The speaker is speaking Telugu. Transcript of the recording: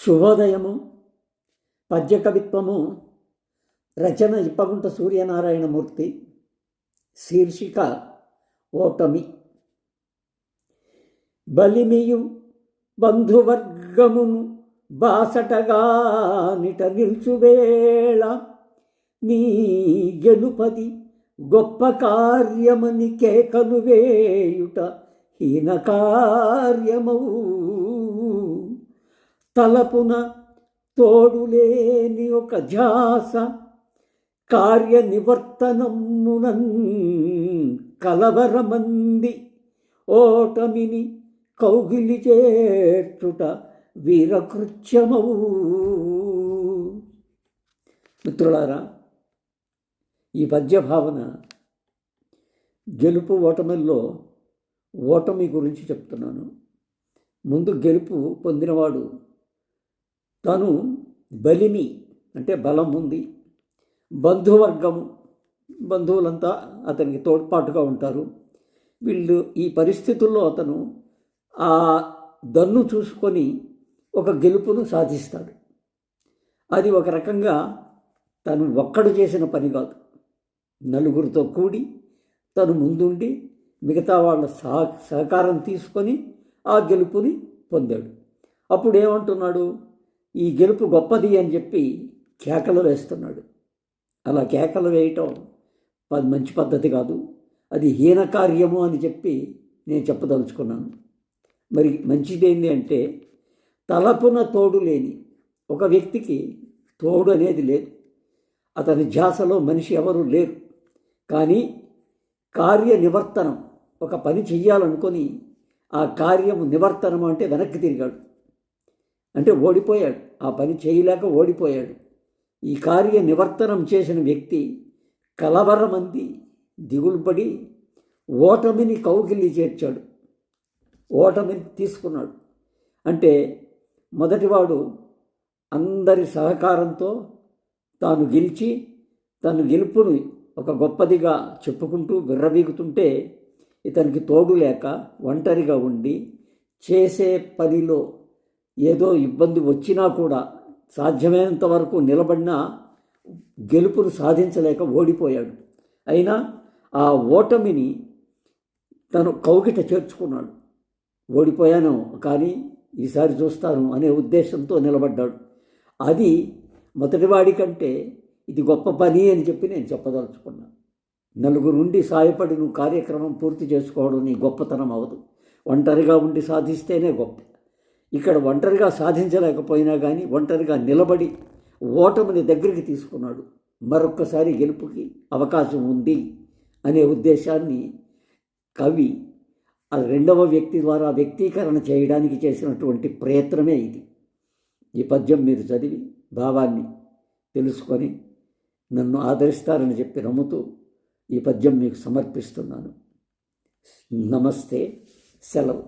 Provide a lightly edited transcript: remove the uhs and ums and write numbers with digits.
శుభోదయము. పద్యకవిత్వము. రచన ఇప్పగుంట సూర్యనారాయణమూర్తి. శీర్షిక ఓటమి. బలిమియు బంధువర్గమును బాసటగా నిట నిల్చువేళ నీ గెలుపది గొప్ప కార్యమని కేకలు వేయుట హీన కార్యమవు. తలపున తోడులేని ఒక ధ్యాస కార్యనివర్తనమునన్ కలవరమంది ఓటమిని కౌగిలి చేర్చుట వీరకృత్యమవు. మిత్రులారా, ఈ పద్య భావన గెలుపు ఓటమిల్లో ఓటమి గురించి చెప్తున్నాను. ముందు గెలుపు పొందినవాడు తను బలిమి అంటే బలం ఉంది, బంధువర్గము బంధువులంతా అతనికి తోడ్పాటుగా ఉంటారు. వీళ్ళు ఈ పరిస్థితుల్లో అతను ఆ దన్ను చూసుకొని ఒక గెలుపును సాధిస్తాడు. అది ఒక రకంగా తను ఒక్కడు చేసిన పని కాదు, నలుగురితో కూడి తను ముందుండి మిగతా వాళ్ళ సహకారం తీసుకొని ఆ గెలుపుని పొందాడు. అప్పుడు ఏమంటున్నాడు? ఈ గెలుపు గొప్పది అని చెప్పి కేకలు వేస్తున్నాడు. అలా కేకలు వేయటం మంచి పద్ధతి కాదు, అది హీనకార్యము అని చెప్పి నేను చెప్పదలుచుకున్నాను. మరి మంచిదేంటి అంటే, తలపున తోడు లేని ఒక వ్యక్తికి తోడు అనేది లేదు, అతని ధ్యాసలో మనిషి ఎవరు లేరు. కానీ కార్య నివర్తనం, ఒక పని చెయ్యాలనుకొని ఆ కార్యము నివర్తనం అంటే వెనక్కి తిరిగాడు, అంటే ఓడిపోయాడు, ఆ పని చేయలేక ఓడిపోయాడు. ఈ కార్య నివర్తనం చేసిన వ్యక్తి కలవరమంది దిగులుపడి ఓటమిని కౌగిలి చేర్చాడు, ఓటమిని తీసుకున్నాడు. అంటే మొదటివాడు అందరి సహకారంతో తాను గెలిచి తన గెలుపును ఒక గొప్పదిగా చెప్పుకుంటూ విర్రవీగుతుంటే, ఇతనికి తోడు లేక ఒంటరిగా ఉండి చేసే పనిలో ఏదో ఇబ్బంది వచ్చినా కూడా సాధ్యమైనంత వరకు నిలబడినా గెలుపును సాధించలేక ఓడిపోయాడు. అయినా ఆ ఓటమిని తను కౌగిట చేర్చుకున్నాడు. ఓడిపోయాను కానీ ఈసారి చూస్తాను అనే ఉద్దేశంతో నిలబడ్డాడు. అది మొదటివాడి కంటే ఇది గొప్ప పని అని చెప్పి నేను చెప్పదలుచుకున్నాను. నలుగురు ఉండి సాయపడి నువ్వు కార్యక్రమం పూర్తి చేసుకోవడం నీ గొప్పతనం అవదు, ఒంటరిగా ఉండి సాధిస్తేనే గొప్ప. ఇక్కడ ఒంటరిగా సాధించలేకపోయినా కానీ ఒంటరిగా నిలబడి ఓటమిని దగ్గరికి తీసుకున్నాడు. మరొక్కసారి గెలుపుకి అవకాశం ఉంది అనే ఉద్దేశాన్ని కవి ఆ రెండవ వ్యక్తి ద్వారా వ్యక్తీకరణ చేయడానికి చేసినటువంటి ప్రయత్నమే ఇది. ఈ పద్యం మీరు చదివి భావాన్ని తెలుసుకొని నన్ను ఆదరిస్తారని చెప్పి నమ్ముతూ ఈ పద్యం మీకు సమర్పిస్తున్నాను. నమస్తే, సెలవు.